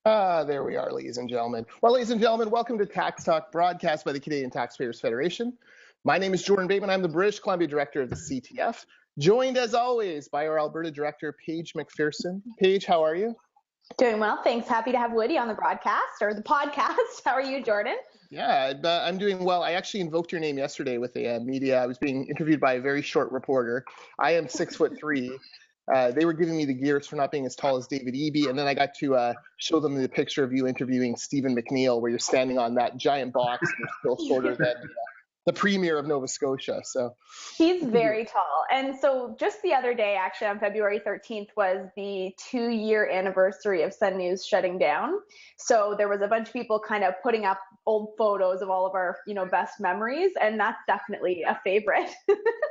There we are, ladies and gentlemen. Well, ladies and gentlemen, welcome to Tax Talk, broadcast by the Canadian Taxpayers Federation. My name is Jordan Bateman. I'm the British Columbia Director of the CTF, joined as always by our Alberta Director, Paige MacPherson. Paige, how are you? Doing well, thanks. Happy to have Woody on the broadcast, or the podcast. How are you, Jordan? Yeah, I'm doing well. I actually invoked your name yesterday with the media. I was being interviewed by a very short reporter. I am 6'3". They were giving me the gears for not being as tall as David Eby, and then I got to show them the picture of you interviewing Stephen McNeil, where you're standing on that giant box and you're still shorter than the Premier of Nova Scotia. So he's very tall. And so just the other day, actually on February 13th, was the 2-year anniversary of Sun News shutting down. So there was a bunch of people kind of putting up old photos of all of our, best memories. And that's definitely a favorite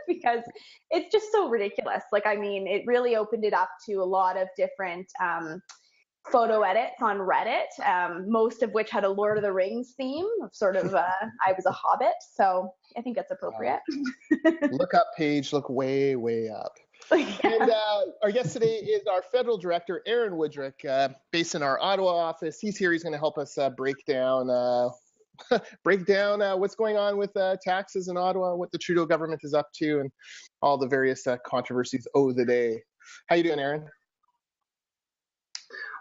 because it's just so ridiculous. It really opened it up to a lot of different photo edits on Reddit, most of which had a Lord of the Rings theme of sort of, I was a hobbit. So I think that's appropriate. Look up, Paige, look way, way up. Yeah. And our guest today is our federal director, Aaron Wudrick, based in our Ottawa office. He's here. He's going to help us break down what's going on with taxes in Ottawa, what the Trudeau government is up to, and all the various controversies of the day. How you doing, Aaron?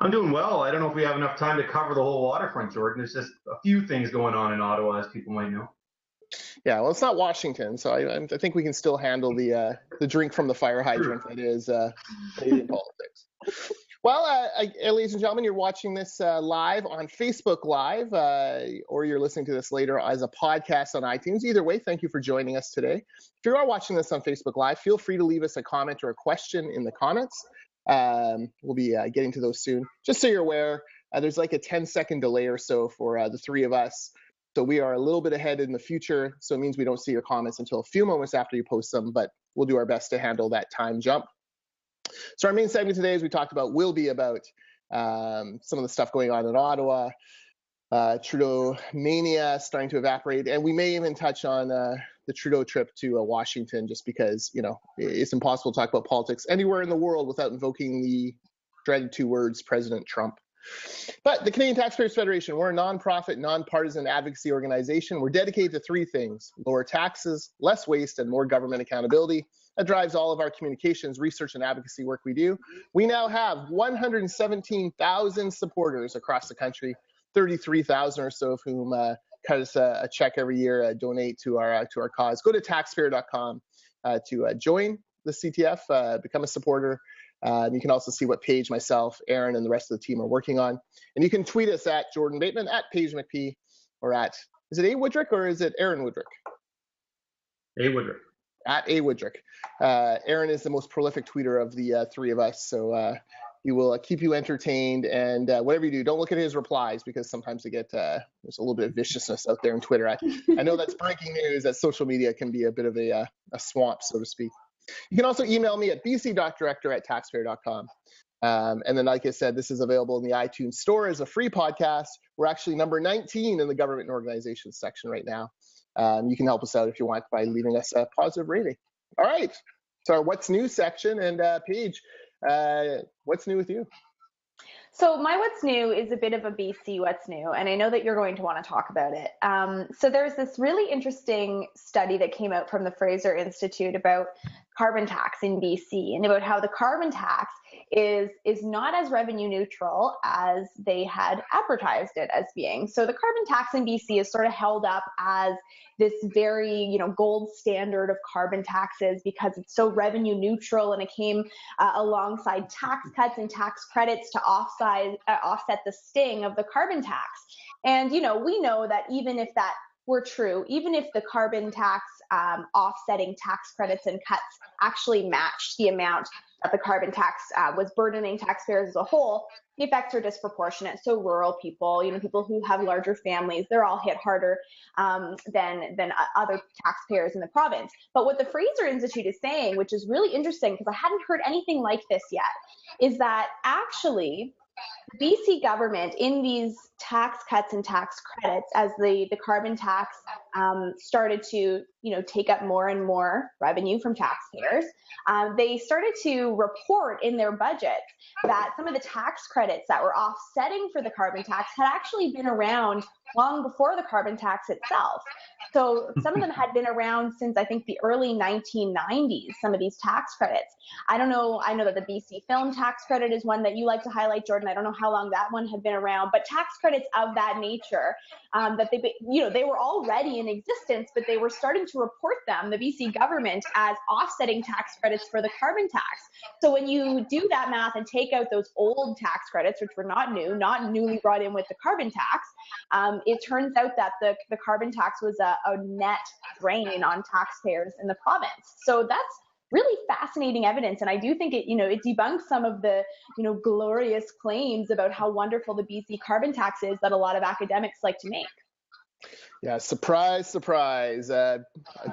I'm doing well. I don't know if we have enough time to cover the whole waterfront, Jordan. There's just a few things going on in Ottawa, as people might know. Yeah, well, it's not Washington, so I think we can still handle the drink from the fire hydrant that is Canadian politics. Well, ladies and gentlemen, you're watching this live on Facebook Live, or you're listening to this later as a podcast on iTunes. Either way, thank you for joining us today. If you are watching this on Facebook Live, feel free to leave us a comment or a question in the comments. We'll be getting to those soon. Just so you're aware, there's like a 10-second delay or so for the three of us. So we are a little bit ahead in the future. So it means we don't see your comments until a few moments after you post them, but we'll do our best to handle that time jump. So our main segment today, as we talked about, will be about some of the stuff going on in Ottawa, Trudeau mania starting to evaporate, and we may even touch on the Trudeau trip to Washington, just because, it's impossible to talk about politics anywhere in the world without invoking the dreaded two words, President Trump. But the Canadian Taxpayers Federation, we're a nonprofit, nonpartisan advocacy organization. We're dedicated to three things: lower taxes, less waste, and more government accountability. That drives all of our communications, research, and advocacy work we do. We now have 117,000 supporters across the country, 33,000 or so of whom cut us a check every year, donate to our cause. Go to taxpayer.com to join the CTF, become a supporter. You can also see what Paige, myself, Aaron, and the rest of the team are working on. And you can tweet us at Jordan Bateman, at Paige McP, or at, is it A. Wudrick or is it Aaron Wudrick? A. Wudrick. At A. Wudrick. Aaron is the most prolific tweeter of the three of us, so he will keep you entertained, and whatever you do, don't look at his replies, because sometimes they get there's a little bit of viciousness out there on Twitter. I know that's breaking news, that social media can be a bit of a swamp, so to speak. You can also email me at bc.director@taxpayer.com. And then, like I said, this is available in the iTunes store as a free podcast. We're actually number 19 in the government and organizations section right now. You can help us out if you want by leaving us a positive rating. All right, so our What's New section, and Paige, what's new with you? So my What's New is a bit of a BC What's New, and I know that you're going to want to talk about it. So there's this really interesting study that came out from the Fraser Institute about carbon tax in BC, and about how the carbon tax is not as revenue neutral as they had advertised it as being. So the carbon tax in BC is sort of held up as this very, gold standard of carbon taxes because it's so revenue neutral, and it came alongside tax cuts and tax credits to offset the sting of the carbon tax. And, we know that even if that were true, even if the carbon tax offsetting tax credits and cuts actually matched the amount that the carbon tax was burdening taxpayers as a whole, the effects are disproportionate. So rural people, people who have larger families, they're all hit harder than other taxpayers in the province. But what the Fraser Institute is saying, which is really interesting because I hadn't heard anything like this yet, is that actually BC government, in these tax cuts and tax credits, as the carbon tax started to, take up more and more revenue from taxpayers, they started to report in their budget that some of the tax credits that were offsetting for the carbon tax had actually been around long before the carbon tax itself. So some of them had been around since, I think, the early 1990s, some of these tax credits. I know that the BC film tax credit is one that you like to highlight, Jordan. I don't know how long that one had been around, but tax credits of that nature, that they were already in existence, but they were starting to report them, the BC government, as offsetting tax credits for the carbon tax. So when you do that math and take out those old tax credits, which were not newly brought in with the carbon tax, it turns out that the carbon tax was a net drain on taxpayers in the province. So that's really fascinating evidence, and I do think it debunks some of the glorious claims about how wonderful the BC carbon tax is that a lot of academics like to make. Yeah, surprise, surprise. A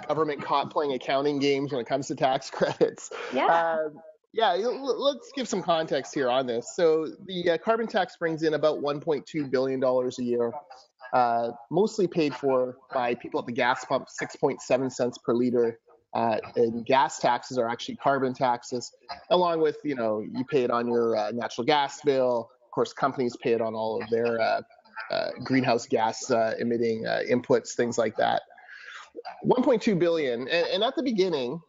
government caught playing accounting games when it comes to tax credits. Yeah. Let's give some context here on this. So the carbon tax brings in about $1.2 billion a year, mostly paid for by people at the gas pump, 6.7 cents per liter. And gas taxes are actually carbon taxes, along with, you pay it on your natural gas bill. Of course, companies pay it on all of their greenhouse gas emitting inputs, things like that. 1.2 billion. And at the beginning,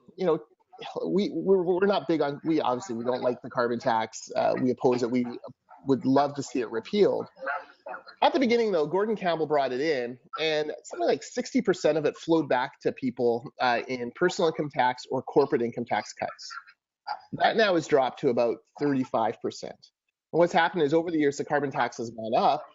we're not big on, we don't like the carbon tax. We oppose it. We would love to see it repealed. At the beginning, though, Gordon Campbell brought it in, and something like 60% of it flowed back to people in personal income tax or corporate income tax cuts. That now has dropped to about 35%. And what's happened is over the years, the carbon tax has gone up,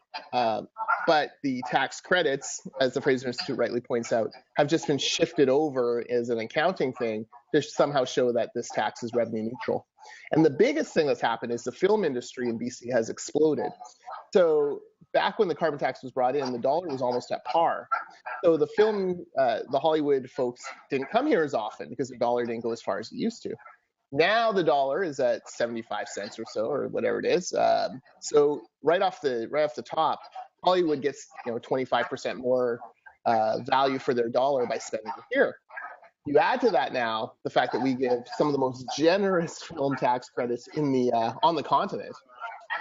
but the tax credits, as the Fraser Institute rightly points out, have just been shifted over as an accounting thing to somehow show that this tax is revenue neutral. And the biggest thing that's happened is the film industry in BC has exploded. So back when the carbon tax was brought in, the dollar was almost at par. So the Hollywood folks didn't come here as often because the dollar didn't go as far as it used to. Now the dollar is at 75 cents or so, or whatever it is. So right off the top, Hollywood gets 25% more value for their dollar by spending it here. You add to that now the fact that we give some of the most generous film tax credits in the on the continent.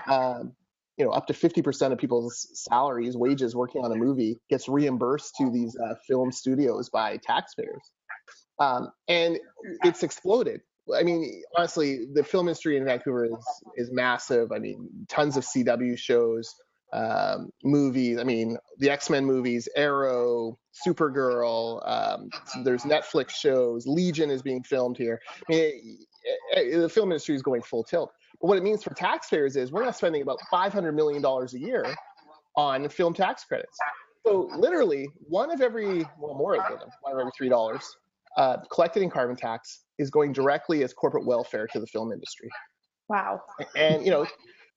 Up to 50% of people's salaries, wages working on a movie gets reimbursed to these film studios by taxpayers. And it's exploded. I mean, honestly, the film industry in Vancouver is massive. I mean, tons of CW shows, movies. I mean, the X-Men movies, Arrow, Supergirl. There's Netflix shows. Legion is being filmed here. I mean, the film industry is going full tilt. But what it means for taxpayers is we're now spending about $500 million a year on film tax credits. So literally, one of every $3 collected in carbon tax is going directly as corporate welfare to the film industry. Wow. And,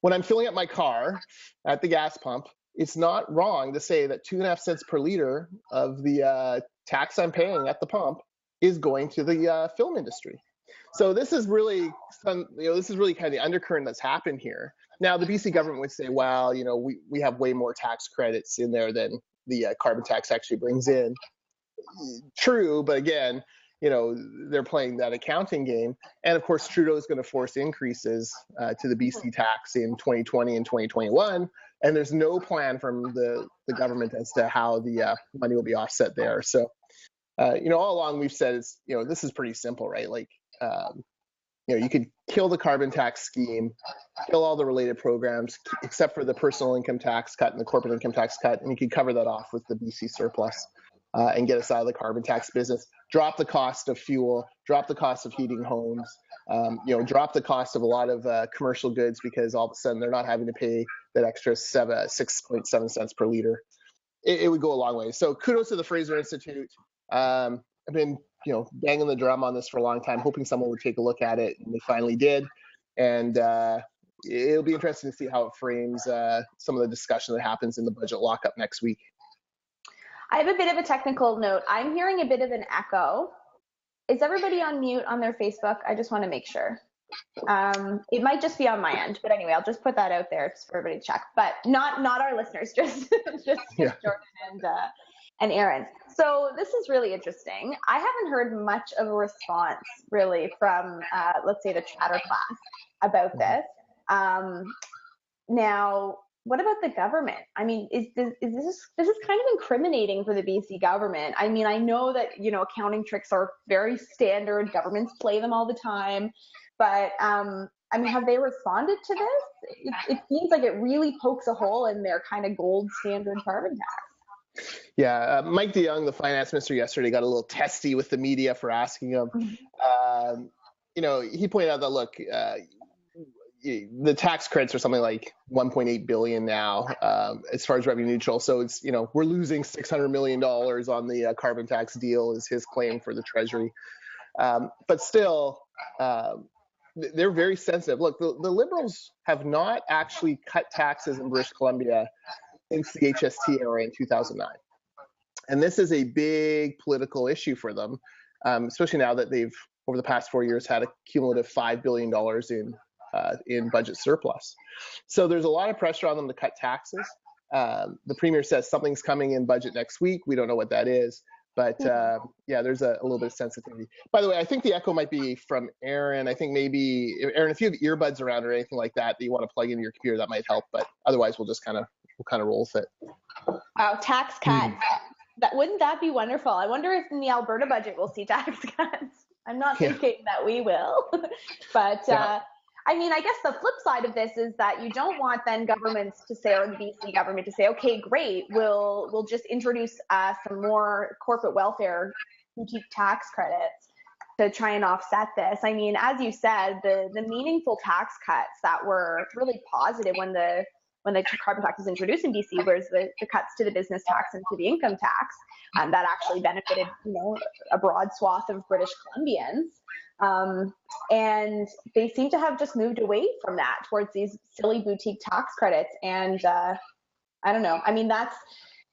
when I'm filling up my car at the gas pump, it's not wrong to say that 2.5 cents per liter of the tax I'm paying at the pump is going to the film industry. So this is really kind of the undercurrent that's happened here. Now, the BC government would say, well, we have way more tax credits in there than the carbon tax actually brings in. True, but again, they're playing that accounting game. And of course, Trudeau is going to force increases to the BC tax in 2020 and 2021. And there's no plan from the government as to how the money will be offset there. So, all along we've said this is pretty simple, right? Like, you could kill the carbon tax scheme, kill all the related programs, except for the personal income tax cut and the corporate income tax cut, and you could cover that off with the BC surplus and get us out of the carbon tax business. Drop the cost of fuel, drop the cost of heating homes, drop the cost of a lot of commercial goods because all of a sudden they're not having to pay that extra 6.7 cents per liter. It would go a long way. So kudos to the Fraser Institute. I've been banging the drum on this for a long time, hoping someone would take a look at it, and they finally did. And it'll be interesting to see how it frames some of the discussion that happens in the budget lockup next week. I have a bit of a technical note. I'm hearing a bit of an echo. Is everybody on mute on their Facebook? I just want to make sure. It might just be on my end, but anyway, I'll just put that out there just for everybody to check. But not our listeners, just Yeah. Jordan and Aaron. So this is really interesting. I haven't heard much of a response really from let's say the chatter class about this. Now, what about the government? I mean, is this kind of incriminating for the BC government? I mean, I know that, accounting tricks are very standard. Governments play them all the time. But, I mean, have they responded to this? It seems like it really pokes a hole in their kind of gold standard carbon tax. Yeah, Mike DeYoung, the finance minister, yesterday got a little testy with the media for asking him. He pointed out that, look, the tax credits are something like 1.8 billion now, as far as revenue neutral. So it's, we're losing $600 million on the carbon tax deal is his claim for the Treasury. But still, they're very sensitive. Look, the Liberals have not actually cut taxes in British Columbia since the HST era in 2009. And this is a big political issue for them, especially now that they've, over the past 4 years, had a cumulative $5 billion in budget surplus. So there's a lot of pressure on them to cut taxes. The Premier says something's coming in budget next week. We don't know what that is. But there's a little bit of sensitivity. By the way, I think the echo might be from Aaron. I think maybe, Aaron, if you have earbuds around or anything like that you want to plug into your computer, that might help. But otherwise, we'll just kind of roll with it. Wow, tax cuts. Wouldn't that be wonderful? I wonder if in the Alberta budget we'll see tax cuts. I'm not thinking that we will. But I mean, I guess the flip side of this is that you don't want then governments to say, or the BC government to say, okay, great, we'll just introduce some more corporate welfare boutique tax credits to try and offset this. I mean, as you said, the meaningful tax cuts that were really positive when the carbon tax was introduced in BC was the cuts to the business tax and to the income tax, that actually benefited, a broad swath of British Columbians. And they seem to have just moved away from that towards these silly boutique tax credits. And I don't know. I mean, that's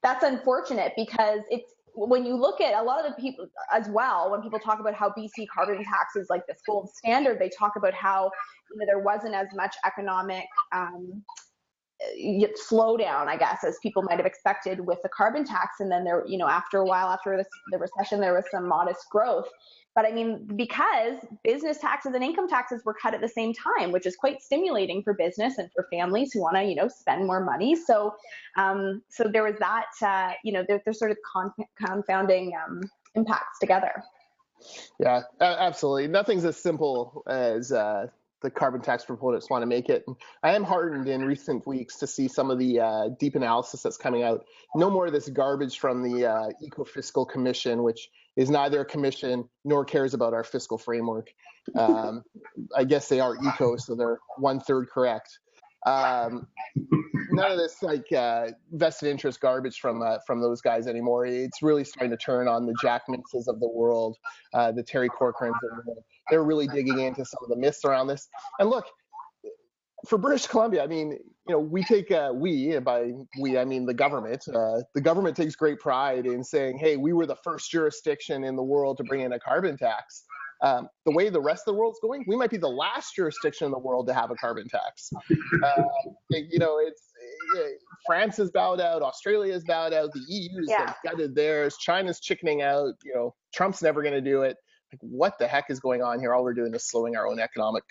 unfortunate because it's, when you look at a lot of the people as well, when people talk about how BC carbon tax is like this gold standard, they talk about how there wasn't as much economic slowdown, I guess, as people might have expected with the carbon tax. And then there, after a while, after the recession, there was some modest growth. But I mean, because business taxes and income taxes were cut at the same time, which is quite stimulating for business and for families who want to, spend more money. So, so there was that, they're sort of confounding impacts together. Yeah, absolutely. Nothing's as simple as the carbon tax proponents want to make it. I am heartened in recent weeks to see some of the deep analysis that's coming out. No more of this garbage from the Eco-Fiscal Commission, which is neither a commission nor cares about our fiscal framework. I guess they are eco, so they're 1/3 correct. None of this vested interest garbage from those guys anymore. It's really starting to turn on the Jack Mintzes of the world, the Terry Corcorans of the world. They're really digging into some of the myths around this. And look, for British Columbia, I mean, we take by we I mean the government. The government takes great pride in saying, hey, we were the first jurisdiction in the world to bring in a carbon tax. The way the rest of the world's going, we might be the last jurisdiction in the world to have a carbon tax. France has bowed out, Australia has bowed out, the EU's gutted theirs, China's chickening out, Trump's never going to do it. Like, what the heck is going on here? All we're doing is slowing our own economic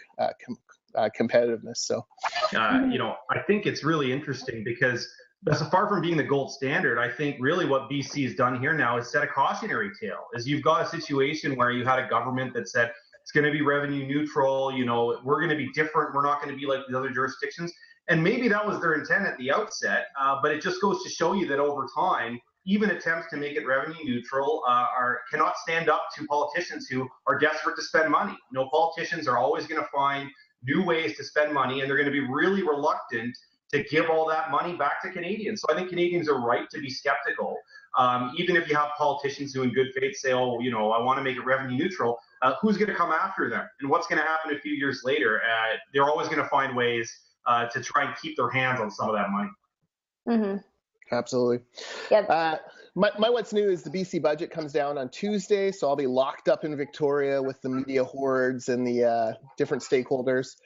competitiveness. So, I think it's really interesting because so far from being the gold standard, I think really what BC has done here now is set a cautionary tale. Is you've got a situation where you had a government that said it's going to be revenue neutral, we're going to be different, we're not going to be like the other jurisdictions. And maybe that was their intent at the outset, but it just goes to show you that over time, even attempts to make it revenue neutral cannot stand up to politicians who are desperate to spend money. Politicians are always going to find new ways to spend money, and they're going to be really reluctant to give all that money back to Canadians. So I think Canadians are right to be skeptical. Even if you have politicians who in good faith say, I want to make it revenue neutral, who's going to come after them? And what's going to happen a few years later? They're always going to find ways to try and keep their hands on some of that money. Mm-hmm. Absolutely. Yeah. My what's new is the BC budget comes down on Tuesday, so I'll be locked up in Victoria with the media hordes and the different stakeholders.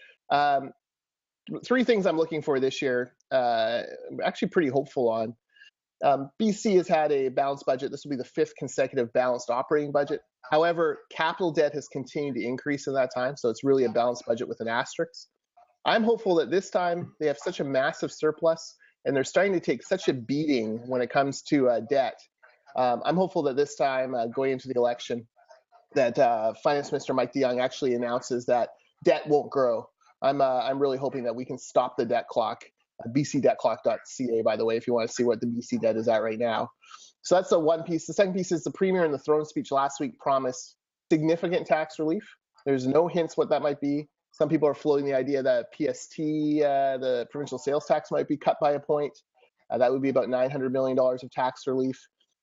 Three things I'm looking for this year. I'm actually pretty hopeful on. BC has had a balanced budget. This will be the 5th consecutive balanced operating budget. However, capital debt has continued to increase in that time, so it's really a balanced budget with an asterisk. I'm hopeful that this time they have such a massive surplus and they're starting to take such a beating when it comes to debt. I'm hopeful that this time, going into the election, that Finance Minister Mike DeYoung actually announces that debt won't grow. I'm really hoping that we can stop the debt clock. bcdebtclock.ca, by the way, if you want to see what the BC debt is at right now. So that's the one piece. The second piece is the Premier in the throne speech last week promised significant tax relief. There's no hints what that might be. Some people are floating the idea that PST, the provincial sales tax, might be cut by a point. That would be about $900 million of tax relief.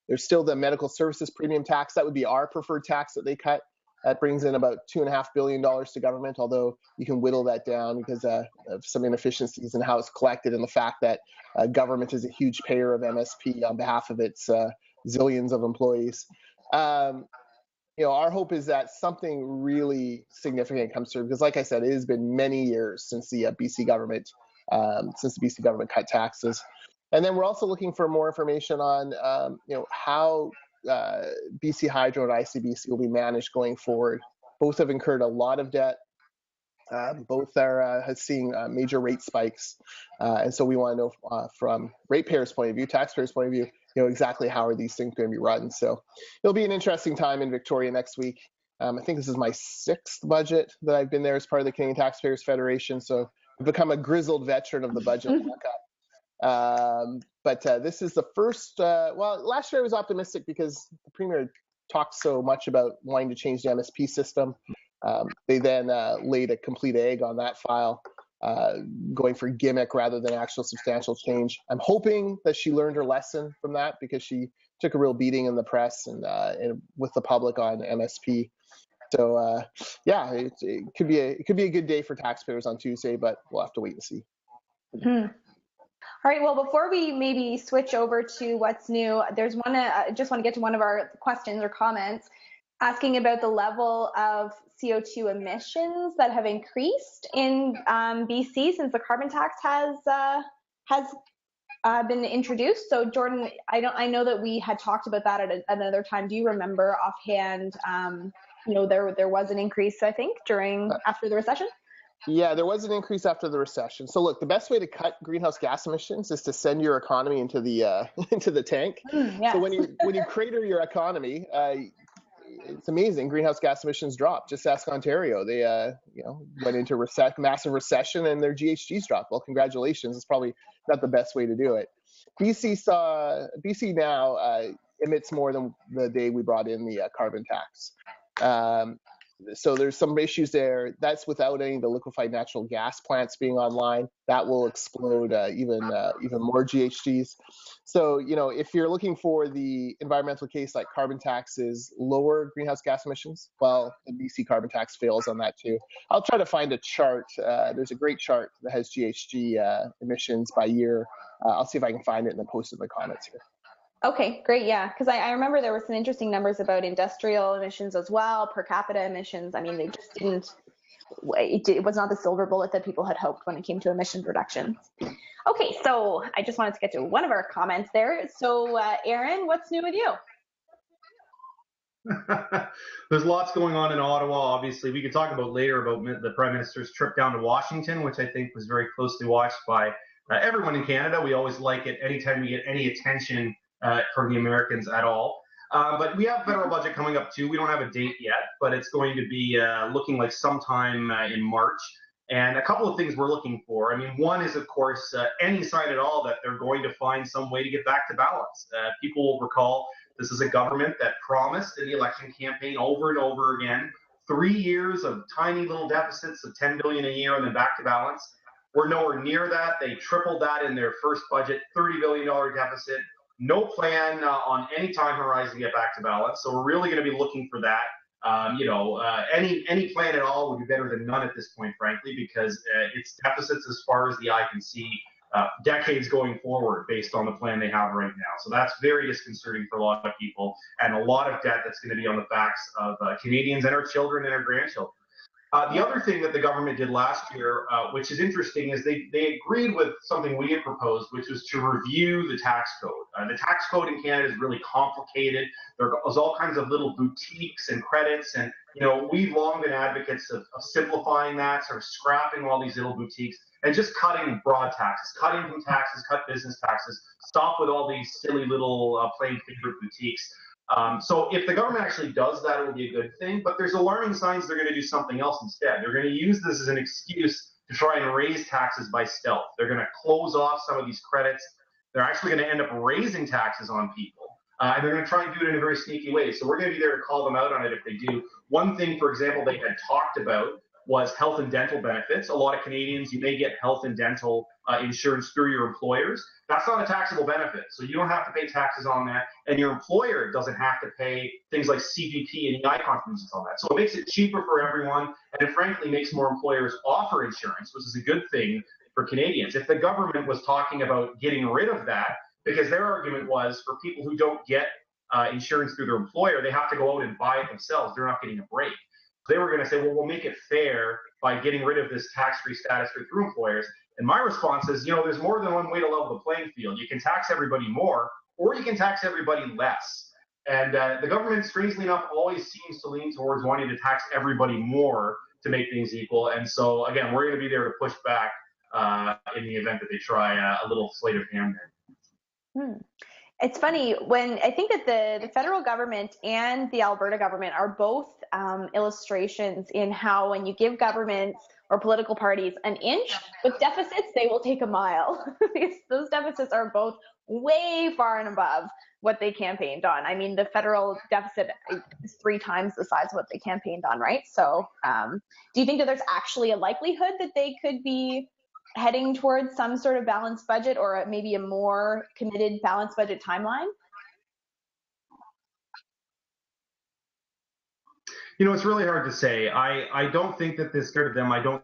There's still the medical services premium tax. That would be our preferred tax that they cut. That brings in about $2.5 billion to government, although you can whittle that down because of some inefficiencies in how it's collected and the fact that government is a huge payer of MSP on behalf of its zillions of employees. Our hope is that something really significant comes through because, like I said, it has been many years since the BC government cut taxes. And then we're also looking for more information on, how BC Hydro and ICBC will be managed going forward. Both have incurred a lot of debt. Both are seeing major rate spikes. And so we want to know from ratepayers' point of view, taxpayers' point of view, exactly how are these things going to be run. So it'll be an interesting time in Victoria next week. I think this is my 6th budget that I've been there as part of the Canadian Taxpayers Federation. So I've become a grizzled veteran of the budget lockup. But this is the first, last year I was optimistic because the Premier talked so much about wanting to change the MSP system. They then laid a complete egg on that file, going for gimmick rather than actual substantial change. I'm hoping that she learned her lesson from that because she took a real beating in the press and with the public on MSP. So it could be a good day for taxpayers on Tuesday, but we'll have to wait and see. All right, well, before we maybe switch over to what's new, there's one, I just want to get to one of our questions or comments asking about the level of CO2 emissions that have increased in BC since the carbon tax has been introduced. So Jordan, I know that we had talked about that at another time. Do you remember offhand, there was an increase, I think, after the recession? Yeah, there was an increase after the recession. So look, the best way to cut greenhouse gas emissions is to send your economy into the into the tank. Yes. So when you crater your economy, it's amazing. Greenhouse gas emissions drop. Just ask Ontario. They went into massive recession and their GHGs dropped. Well, congratulations. It's probably not the best way to do it. BC now emits more than the day we brought in the carbon tax. So there's some issues there. That's without any of the liquefied natural gas plants being online. That will explode even more GHGs. So, if you're looking for the environmental case like carbon taxes lower greenhouse gas emissions, well, the BC carbon tax fails on that too. I'll try to find a chart. There's a great chart that has GHG emissions by year. I'll see if I can find it and then post it in the comments here. Okay, great. Yeah, because I remember there were some interesting numbers about industrial emissions as well, per capita emissions. I mean, they just didn't, it was not the silver bullet that people had hoped when it came to emissions reductions. Okay, so I just wanted to get to one of our comments there. So Aaron, what's new with you? There's lots going on in Ottawa, obviously. We could talk about later about the Prime Minister's trip down to Washington, which I think was very closely watched by everyone in Canada. We always like it anytime we get any attention from the Americans at all. But we have federal budget coming up too. We don't have a date yet, but it's going to be looking like sometime in March. And a couple of things we're looking for. I mean, one is, of course, any sign at all that they're going to find some way to get back to balance. People will recall this is a government that promised in the election campaign over and over again 3 years of tiny little deficits of $10 billion a year and then back to balance. We're nowhere near that. They tripled that in their first budget, $30 billion deficit. No plan on any time horizon to get back to balance. So we're really going to be looking for that. Any plan at all would be better than none at this point, frankly, because it's deficits as far as the eye can see. decades going forward based on the plan they have right now. So that's very disconcerting for a lot of people, and a lot of debt that's going to be on the backs of Canadians and our children and our grandchildren. The other thing that the government did last year, which is interesting, is they agreed with something we had proposed, which was to review the tax code. The tax code in Canada is really complicated. There's all kinds of little boutiques and credits, and we've long been advocates of simplifying that, sort of scrapping all these little boutiques and just cutting broad taxes, cut income taxes, cut business taxes, stop with all these silly little plain favorite boutiques. So if the government actually does that, it will be a good thing. But there's alarming signs they're going to do something else instead. They're going to use this as an excuse to try and raise taxes by stealth. They're going to close off some of these credits. They're actually going to end up raising taxes on people. And they're going to try and do it in a very sneaky way. So we're going to be there to call them out on it if they do. One thing, for example, they had talked about was health and dental benefits. A lot of Canadians, you may get health and dental insurance through your employers. That's not a taxable benefit, so you don't have to pay taxes on that, and your employer doesn't have to pay things like CPP and EI contributions on that. So it makes it cheaper for everyone, and it frankly makes more employers offer insurance, which is a good thing for Canadians. If the government was talking about getting rid of that, because their argument was for people who don't get insurance through their employer, they have to go out and buy it themselves. They're not getting a break. They were going to say, well, we'll make it fair by getting rid of this tax-free status for through employers. And my response is, there's more than one way to level the playing field. You can tax everybody more, or you can tax everybody less. And the government, strangely enough, always seems to lean towards wanting to tax everybody more to make things equal. And so, again, we're going to be there to push back in the event that they try a little sleight of hand there. It's funny when I think that the federal government and the Alberta government are both illustrations in how when you give governments or political parties an inch with deficits, they will take a mile. Those deficits are both way far and above what they campaigned on. I mean, the federal deficit is 3 times the size of what they campaigned on, right? So do you think that there's actually a likelihood that they could be heading towards some sort of balanced budget, or maybe a more committed balanced budget timeline? It's really hard to say. I don't think that this scared them. I don't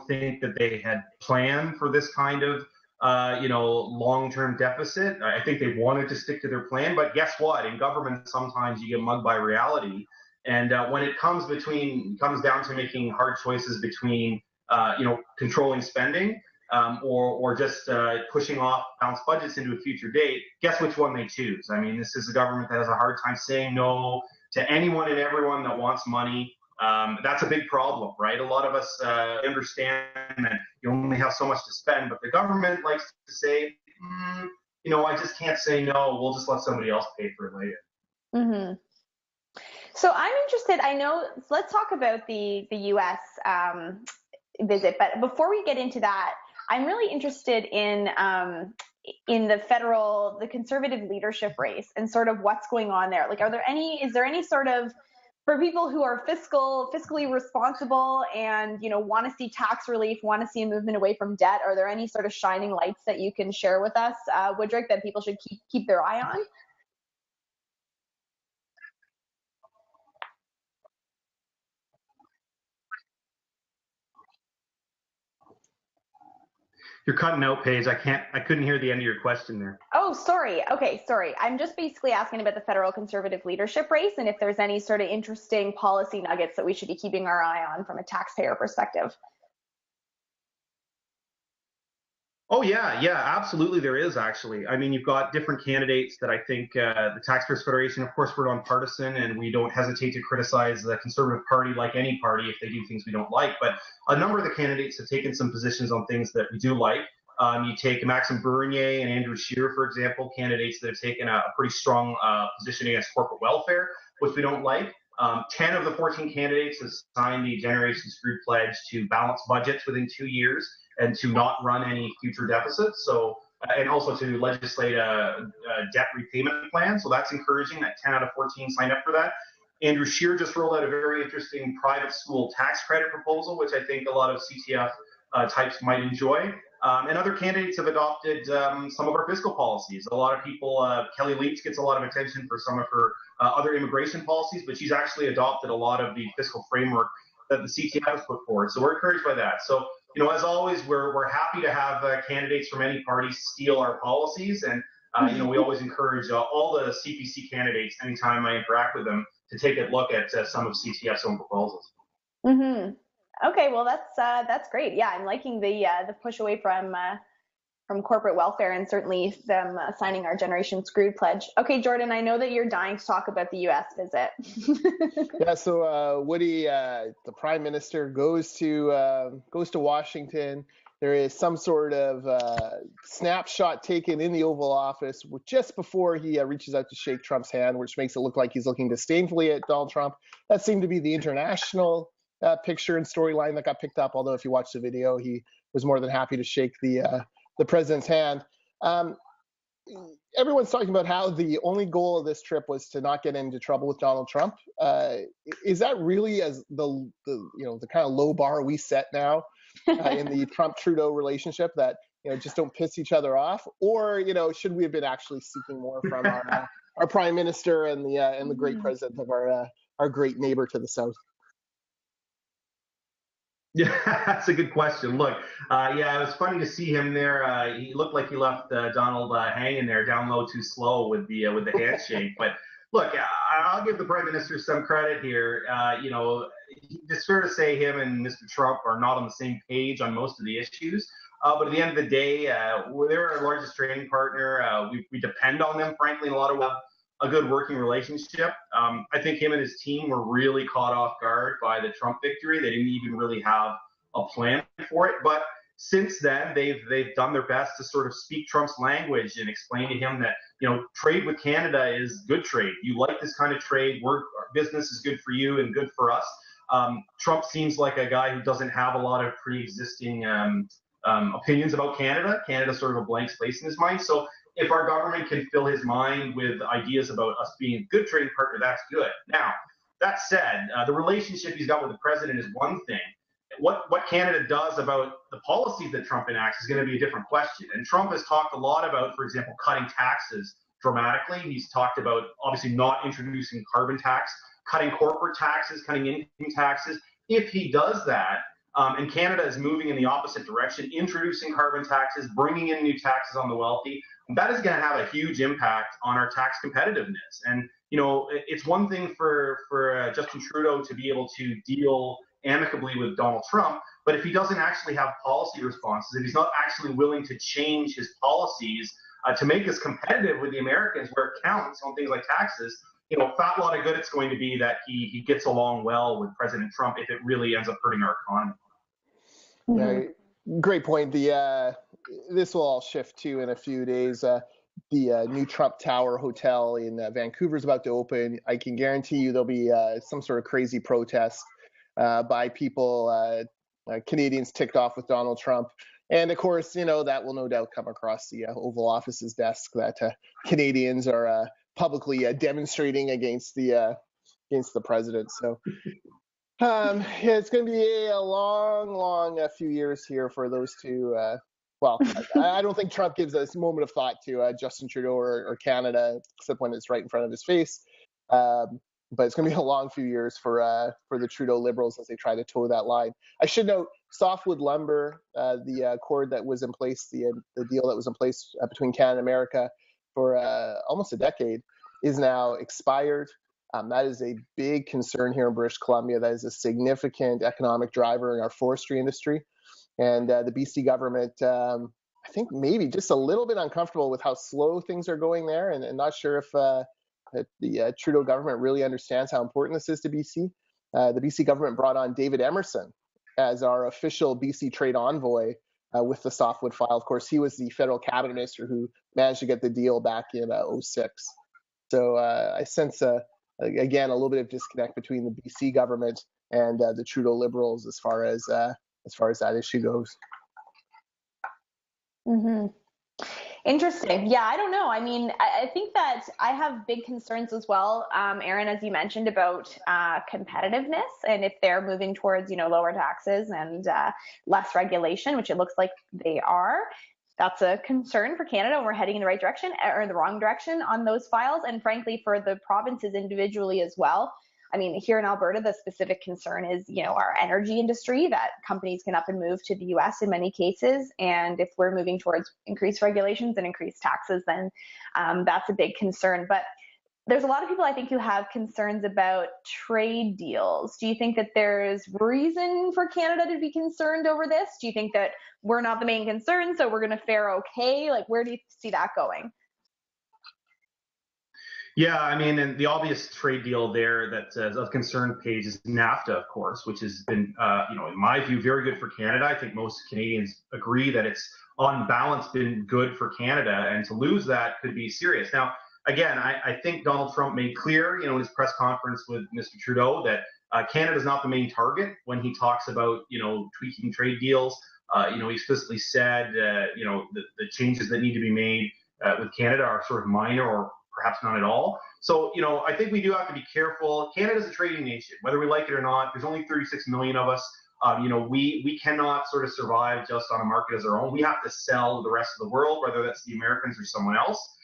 think that they had planned for this kind of, long-term deficit. I think they wanted to stick to their plan. But guess what? In government, sometimes you get mugged by reality. And when it comes down to making hard choices between, controlling spending, or just pushing off balanced budgets into a future date, guess which one they choose? I mean, this is a government that has a hard time saying no to anyone and everyone that wants money. That's a big problem, right? A lot of us understand that you only have so much to spend, but the government likes to say, I just can't say no. We'll just let somebody else pay for it later. Mm-hmm. So I'm interested, let's talk about the U.S. Visit, but before we get into that, I'm really interested in the conservative leadership race and sort of what's going on there. Like, is there any sort of, for people who are fiscally responsible and, want to see tax relief, want to see a movement away from debt, are there any sort of shining lights that you can share with us, Wudrick, that people should keep their eye on? You're cutting out, Paige. I couldn't hear the end of your question there. Oh, sorry. Okay, sorry. I'm just basically asking about the federal conservative leadership race and if there's any sort of interesting policy nuggets that we should be keeping our eye on from a taxpayer perspective. Oh, yeah, absolutely there is, actually. I mean, you've got different candidates that I think the Taxpayers Federation, of course, we're nonpartisan, and we don't hesitate to criticize the Conservative Party like any party if they do things we don't like. But a number of the candidates have taken some positions on things that we do like. You take Maxime Bernier and Andrew Scheer, for example, candidates that have taken a pretty strong position against corporate welfare, which we don't like. 10 of the 14 candidates have signed the Generation Screwed pledge to balance budgets within 2 years and to not run any future deficits. So, and also to legislate a debt repayment plan. So that's encouraging that 10 out of 14 signed up for that. Andrew Scheer just rolled out a very interesting private school tax credit proposal, which I think a lot of CTF types might enjoy. And other candidates have adopted some of our fiscal policies. A lot of people, Kelly Leach gets a lot of attention for some of her other immigration policies, but she's actually adopted a lot of the fiscal framework that the CTF has put forward. So we're encouraged by that. So as always, we're happy to have candidates from any party steal our policies, and we always encourage all the CPC candidates, anytime I interact with them, to take a look at some of CTF's own proposals. Mm-hmm. Okay, well that's great. Yeah, I'm liking the push away from corporate welfare, and certainly them signing our Generation Screwed pledge. Okay, Jordan, I know that you're dying to talk about the U.S. visit. Yeah, so Woody, the Prime Minister, goes to Washington. There is some sort of snapshot taken in the Oval Office just before he reaches out to shake Trump's hand, which makes it look like he's looking disdainfully at Donald Trump. That seemed to be the international picture and storyline that got picked up, although if you watch the video, he was more than happy to shake the president's hand. Everyone's talking about how the only goal of this trip was to not get into trouble with Donald Trump. Is that really as the kind of low bar we set now in the Trump-Trudeau relationship, that just don't piss each other off? Or should we have been actually seeking more from our Prime Minister and the great president of our great neighbor to the south? Yeah, that's a good question. Look, it was funny to see him there. He looked like he left Donald hanging there, down low too slow with the handshake. But look, I'll give the Prime Minister some credit here. It's fair to say him and Mr. Trump are not on the same page on most of the issues. But at the end of the day, they're our largest trading partner. We depend on them, frankly, in a lot of ways. A good working relationship. I think him and his team were really caught off guard by the Trump victory. They didn't even really have a plan for it. But since then, they've done their best to sort of speak Trump's language and explain to him that trade with Canada is good trade. You like this kind of trade. Our business is good for you and good for us. Trump seems like a guy who doesn't have a lot of pre-existing opinions about Canada. Canada's sort of a blank space in his mind. So if our government can fill his mind with ideas about us being a good trading partner, that's good. Now, that said, the relationship he's got with the president is one thing. What Canada does about the policies that Trump enacts is going to be a different question. And Trump has talked a lot about, for example, cutting taxes dramatically. He's talked about obviously not introducing carbon tax, cutting corporate taxes, cutting income taxes. If he does that, and Canada is moving in the opposite direction, introducing carbon taxes, bringing in new taxes on the wealthy, that is going to have a huge impact on our tax competitiveness. And, it's one thing for Justin Trudeau to be able to deal amicably with Donald Trump, but if he doesn't actually have policy responses, if he's not actually willing to change his policies to make us competitive with the Americans where it counts on things like taxes, fat lot of good it's going to be that he gets along well with President Trump if it really ends up hurting our economy. Great point. This will all shift too in a few days. The new Trump Tower Hotel in Vancouver is about to open. I can guarantee you there'll be some sort of crazy protest by people, Canadians ticked off with Donald Trump. And of course, that will no doubt come across the Oval Office's desk that Canadians are publicly demonstrating against the president. So it's going to be a long few years here for those two. I don't think Trump gives us a moment of thought to Justin Trudeau or Canada, except when it's right in front of his face. But it's going to be a long few years for the Trudeau Liberals as they try to toe that line. I should note, softwood lumber, the accord that was in place, the deal that was in place between Canada and America for almost a decade, is now expired. That is a big concern here in British Columbia. That is a significant economic driver in our forestry industry. And the BC government, I think maybe just a little bit uncomfortable with how slow things are going there, and not sure if the Trudeau government really understands how important this is to BC. The BC government brought on David Emerson as our official BC trade envoy with the softwood file. Of course, he was the federal cabinet minister who managed to get the deal back in 2006. So I sense, again, a little bit of disconnect between the BC government and the Trudeau Liberals as far as that issue goes. Mm-hmm. Interesting. Yeah, I don't know. I mean, I think that I have big concerns as well, Aaron, as you mentioned, about competitiveness, and if they're moving towards, lower taxes and less regulation, which it looks like they are. That's a concern for Canada when we're heading in the right direction or the wrong direction on those files, and frankly for the provinces individually as well. I mean, here in Alberta, the specific concern is, our energy industry, that companies can up and move to the US in many cases. And if we're moving towards increased regulations and increased taxes, then that's a big concern. But there's a lot of people, I think, who have concerns about trade deals. Do you think that there's reason for Canada to be concerned over this? Do you think that we're not the main concern, so we're going to fare okay? Like, where do you see that going? Yeah, I mean, and the obvious trade deal there that is of concern, Paige, is NAFTA, of course, which has been, in my view, very good for Canada. I think most Canadians agree that it's on balance been good for Canada, and to lose that could be serious. Now, again, I think Donald Trump made clear, in his press conference with Mr. Trudeau that Canada is not the main target when he talks about, tweaking trade deals. He explicitly said, the changes that need to be made with Canada are sort of minor or perhaps not at all. So, I think we do have to be careful. Canada's a trading nation, whether we like it or not. There's only 36 million of us. We cannot sort of survive just on a market as our own. We have to sell to the rest of the world, whether that's the Americans or someone else.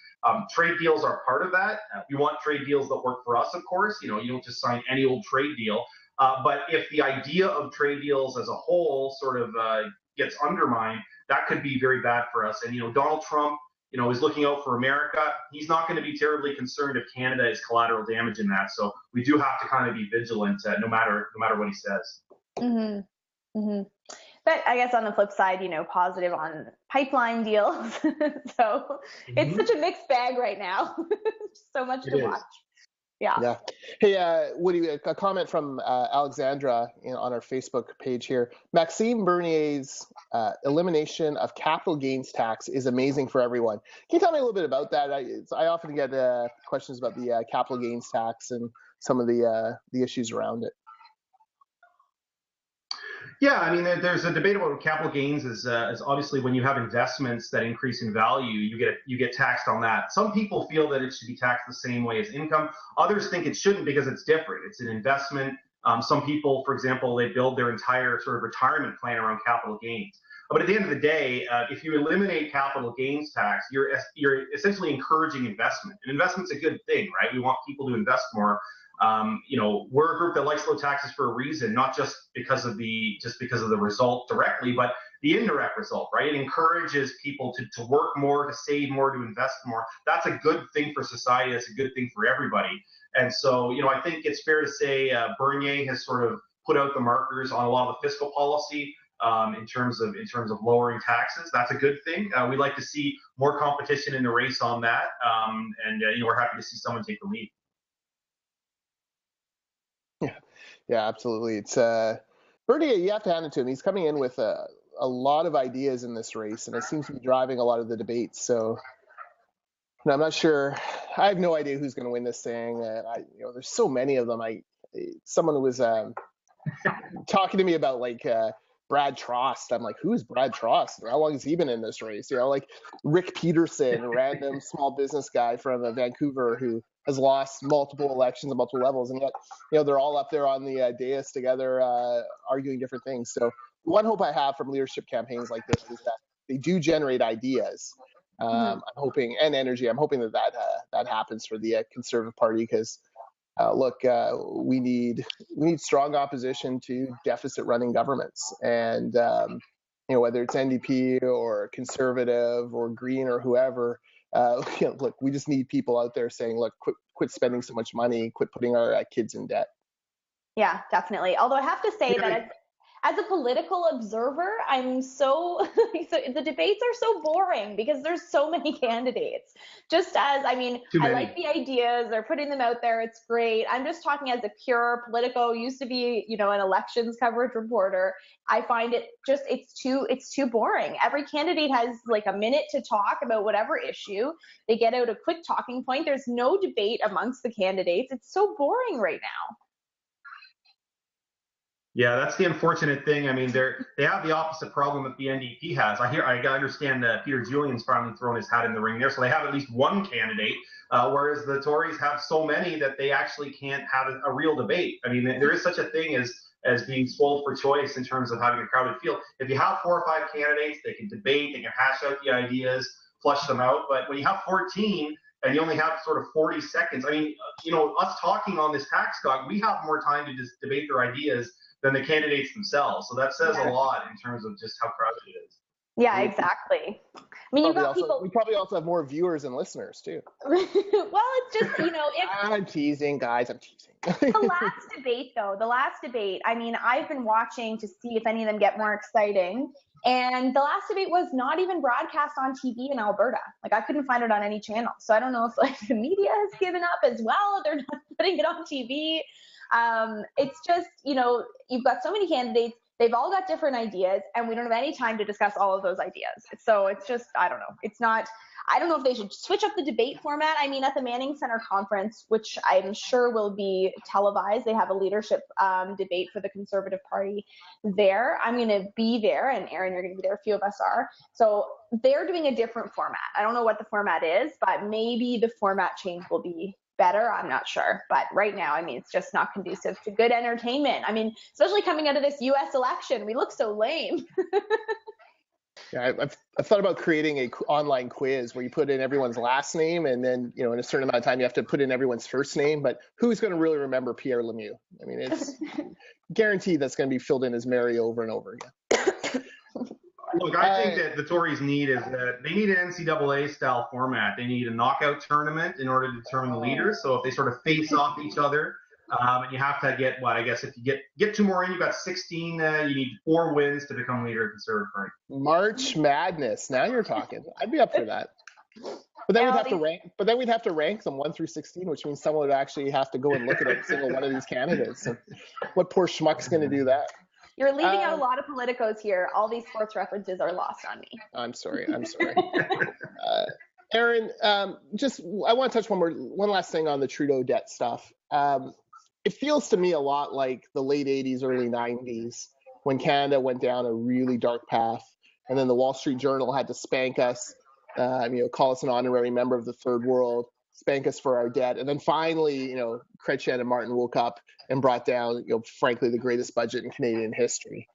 Trade deals are part of that. We want trade deals that work for us, of course. You don't just sign any old trade deal. But if the idea of trade deals as a whole sort of gets undermined, that could be very bad for us. And, Donald Trump, is looking out for America. He's not going to be terribly concerned if Canada is collateral damage in that. So we do have to kind of be vigilant, no matter what he says. Mm-hmm. Mm-hmm. But I guess on the flip side, positive on pipeline deals. So it's such a mixed bag right now. So much to watch. Yeah. Hey, Woody, a comment from Alexandra on our Facebook page here. Maxime Bernier's elimination of capital gains tax is amazing for everyone. Can you tell me a little bit about that? I often get questions about the capital gains tax and some of the issues around it. Yeah, I mean, there's a debate about capital gains is obviously when you have investments that increase in value, you get taxed on that. Some people feel that it should be taxed the same way as income. Others think it shouldn't because it's different. It's an investment. Some people, for example, they build their entire sort of retirement plan around capital gains. But at the end of the day, if you eliminate capital gains tax, you're essentially encouraging investment. And investment's a good thing, right? We want people to invest more. We're a group that likes low taxes for a reason, not just because of the result directly, but the indirect result, right? It encourages people to work more, to save more, to invest more. That's a good thing for society. That's a good thing for everybody. And so, I think it's fair to say Bernier has sort of put out the markers on a lot of the fiscal policy in terms of lowering taxes. That's a good thing. We'd like to see more competition in the race on that, and we're happy to see someone take the lead. Yeah, absolutely. It's Bernier, you have to hand it to him. He's coming in with a lot of ideas in this race, and it seems to be driving a lot of the debates. So I'm not sure. I have no idea who's going to win this thing. There's so many of them. Someone was talking to me about Brad Trost. I'm like, who's Brad Trost? How long has he been in this race? Rick Peterson, a random small business guy from Vancouver who has lost multiple elections at multiple levels, and yet they're all up there on the dais together arguing different things. So one hope I have from leadership campaigns like this is that they do generate ideas. I'm hoping, and energy. I'm hoping that happens for the Conservative Party because we need strong opposition to deficit running governments, and whether it's NDP or Conservative or Green or whoever. We just need people out there saying, look, quit spending so much money, quit putting our kids in debt. Yeah, definitely. Although I have to say that as a political observer, I'm so the debates are so boring because there's so many candidates. I like the ideas, they're putting them out there, it's great. I'm just talking as a pure Politico, used to be, an elections coverage reporter. I find it's too boring. Every candidate has a minute to talk about whatever issue. They get out a quick talking point. There's no debate amongst the candidates. It's so boring right now. Yeah, that's the unfortunate thing. I mean, they have the opposite problem that the NDP has. I understand that Peter Julian's finally thrown his hat in the ring there, so they have at least one candidate, whereas the Tories have so many that they actually can't have a real debate. I mean, there is such a thing as being spoiled for choice in terms of having a crowded field. If you have 4 or 5 candidates, they can debate, they can hash out the ideas, flush them out. But when you have 14, and you only have sort of 40 seconds. I mean, us talking on this tax talk, we have more time to just debate their ideas than the candidates themselves. So that says a lot in terms of just how crowded it is. Yeah, exactly. I mean, you've got people. We probably also have more viewers and listeners too. Well, it's just, I'm teasing, guys. I'm teasing. The last debate, I mean, I've been watching to see if any of them get more exciting. And the last debate was not even broadcast on TV in Alberta. Like, I couldn't find it on any channel. So I don't know if the media has given up as well. They're not putting it on TV. It's just, you've got so many candidates. They've all got different ideas, and we don't have any time to discuss all of those ideas. So it's just, I don't know. I don't know if they should switch up the debate format. I mean, at the Manning Center conference, which I'm sure will be televised, they have a leadership debate for the Conservative Party there. I'm going to be there, and Aaron, you're going to be there. A few of us are. So they're doing a different format. I don't know what the format is, but maybe the format change will be better. I'm not sure. But right now, I mean, it's just not conducive to good entertainment. I mean, especially coming out of this U.S. election, we look so lame. Yeah, I've thought about creating a online quiz where you put in everyone's last name, and then, in a certain amount of time, you have to put in everyone's first name. But who's going to really remember Pierre Lemieux? I mean, it's guaranteed that's going to be filled in as Mary over and over again. Look, I think that the Tories need is that they need an NCAA style format. They need a knockout tournament in order to determine the leaders. So if they sort of face off each other, and you have to get I guess if you get 2 more in, you've got 16. You need 4 wins to become leader of the Conservative Party. March Madness. Now you're talking. I'd be up for that. But then we'd have to rank them 1 through 16, which means someone would actually have to go and look at every single one of these candidates. And what poor schmuck's going to do that? You're leaving out a lot of politicos here. All these sports references are lost on me. I'm sorry. Aaron, I want to touch one last thing on the Trudeau debt stuff. It feels to me a lot like the late 80s, early 90s, when Canada went down a really dark path, and then the Wall Street Journal had to spank us, call us an honorary member of the third world, spank us for our debt. And then finally, Chrétien and Martin woke up and brought down, frankly, the greatest budget in Canadian history.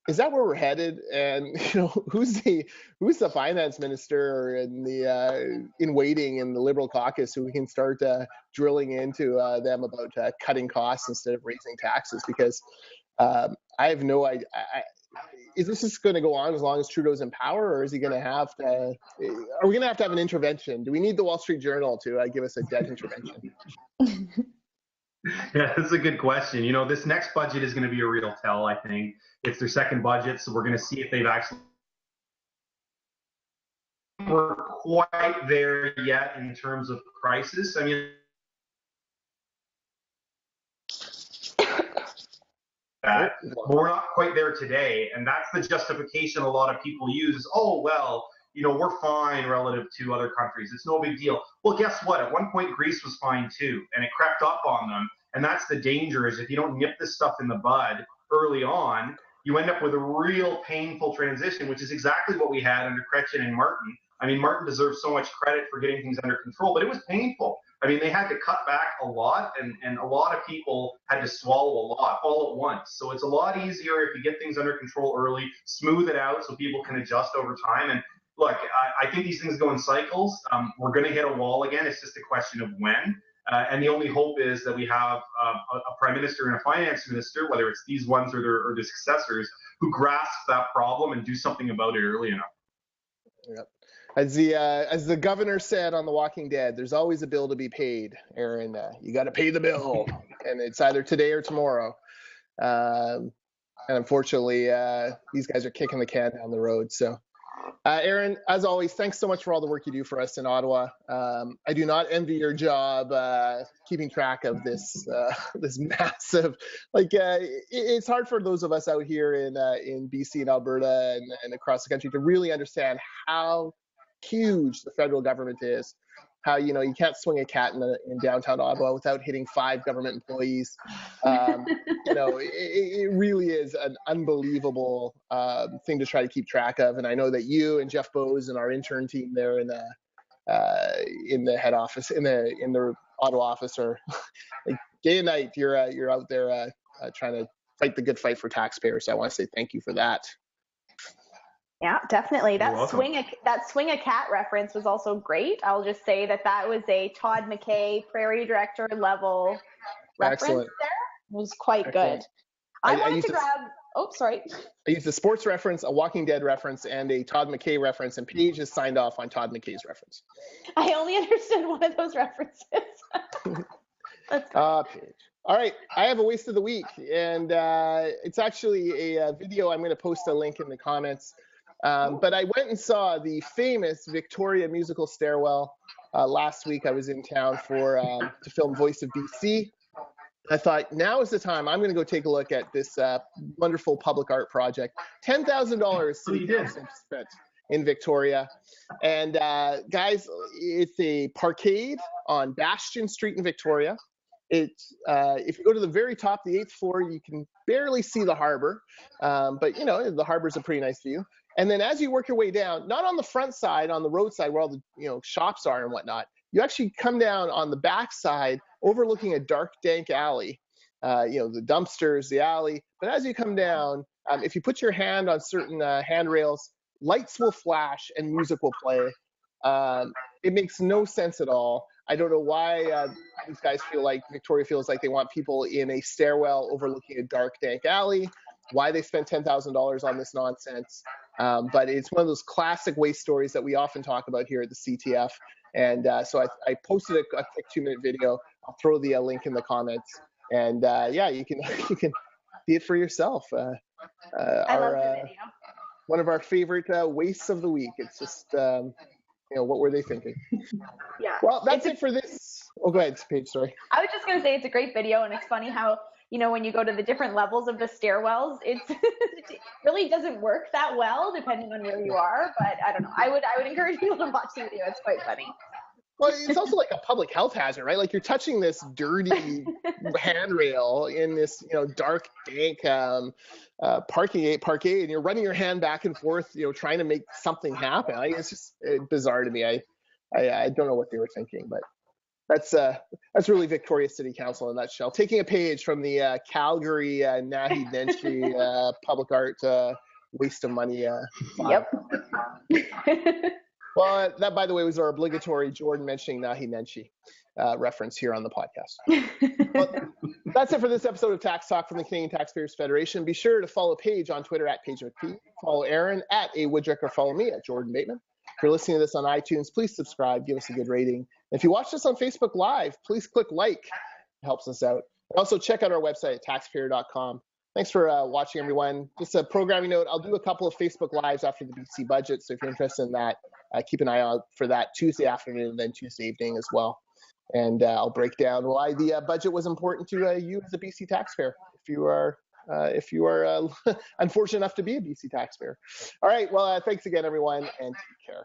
Is that where we're headed? And who's the finance minister in waiting in the Liberal caucus who we can start drilling into them about cutting costs instead of raising taxes? Because I have no idea. Is this just going to go on as long as Trudeau's in power, or is he going to have to? Are we going to have an intervention? Do we need the Wall Street Journal to give us a debt intervention? Yeah, that's a good question. This next budget is going to be a real tell, I think. It's their second budget, so we're going to see if they've actually. We're quite there yet in terms of crisis. I mean, we're not quite there today, and that's the justification a lot of people use is, we're fine relative to other countries. It's no big deal. Well, guess what? At one point, Greece was fine too, and it crept up on them. And that's the danger, is if you don't nip this stuff in the bud early on, you end up with a real painful transition, which is exactly what we had under Chrétien and Martin. I mean, Martin deserves so much credit for getting things under control, but it was painful. I mean, they had to cut back a lot, and a lot of people had to swallow a lot all at once. So it's a lot easier if you get things under control early, smooth it out so people can adjust over time. And look, I think these things go in cycles. We're going to hit a wall again. It's just a question of when. And the only hope is that we have a prime minister and a finance minister, whether it's these ones or their successors, who grasp that problem and do something about it early enough. Yep. As the governor said on The Walking Dead, there's always a bill to be paid, Aaron. You got to pay the bill, and it's either today or tomorrow. And unfortunately, these guys are kicking the can down the road. So, Aaron, as always, thanks so much for all the work you do for us in Ottawa. I do not envy your job keeping track of this massive. It's hard for those of us out here in BC and Alberta and across the country to really understand how huge the federal government is. How you can't swing a cat in downtown Ottawa without hitting 5 government employees. It really is an unbelievable thing to try to keep track of. And I know that you and Jeff Bowes and our intern team there in the head office in the Ottawa office are like day and night. You're out there trying to fight the good fight for taxpayers. So I want to say thank you for that. Yeah, definitely. You're welcome. That swing a cat reference was also great. I'll just say that was a Todd McKay Prairie Director level reference. Excellent. There. It was quite Excellent. good. I wanted to grab. Oh, sorry. I used a sports reference, a Walking Dead reference, and a Todd McKay reference, and Paige has signed off on Todd McKay's reference. I only understood one of those references. Paige. All right, I have a waste of the week, and it's actually a video. I'm going to post a link in the comments. But I went and saw the famous Victoria musical Stairwell last week. I was in town to film Voice of BC. I thought, now is the time. I'm going to go take a look at this wonderful public art project. $10,000 spent in Victoria. And guys, it's a parkade on Bastion Street in Victoria. If you go to the very top, the 8th floor, you can barely see the harbor. But, you know, the harbor's a pretty nice view. And then as you work your way down, not on the front side, on the roadside where all the shops are and whatnot, you actually come down on the back side, overlooking a dark, dank alley. The dumpsters, the alley. But as you come down, if you put your hand on certain handrails, lights will flash and music will play. It makes no sense at all. I don't know why these guys feel like Victoria feels like they want people in a stairwell overlooking a dark, dank alley. Why they spent $10,000 on this nonsense. But it's one of those classic waste stories that we often talk about here at the CTF. And so I posted a quick 2-minute video. I'll throw the link in the comments. And you can see it for yourself. I love the video. One of our favorite wastes of the week. It's just, what were they thinking? Yeah. Well, that's it for this. Oh, go ahead, Paige, sorry. I was just going to say it's a great video, and it's funny how, when you go to the different levels of the stairwells, it really doesn't work that well depending on where you are. But I don't know. I would encourage people to watch the video. It's quite funny. Well, it's also like a public health hazard, right? Like you're touching this dirty handrail in this, dark, dank parquet, and you're running your hand back and forth, trying to make something happen. It's just bizarre to me. I don't know what they were thinking, but that's really Victoria City Council in a nutshell. Taking a page from the Calgary Nahi Nenshi public art waste of money. Yep. Well, that, by the way, was our obligatory Jordan mentioning Nahi Nenshi reference here on the podcast. Well, that's it for this episode of Tax Talk from the Canadian Taxpayers Federation. Be sure to follow Paige on Twitter at Paige McPhee. Follow Aaron at A Wudrick, or follow me at Jordan Bateman. If you're listening to this on iTunes, please subscribe, give us a good rating. And if you watch this on Facebook Live, please click like. It helps us out. And also check out our website at taxpayer.com. Thanks for watching, everyone. Just a programming note, I'll do a couple of Facebook Lives after the BC budget, so if you're interested in that, keep an eye out for that Tuesday afternoon and then Tuesday evening as well. And I'll break down why the budget was important to you as a BC taxpayer, if you are unfortunate enough to be a BC taxpayer. All right, well, thanks again, everyone, and take care.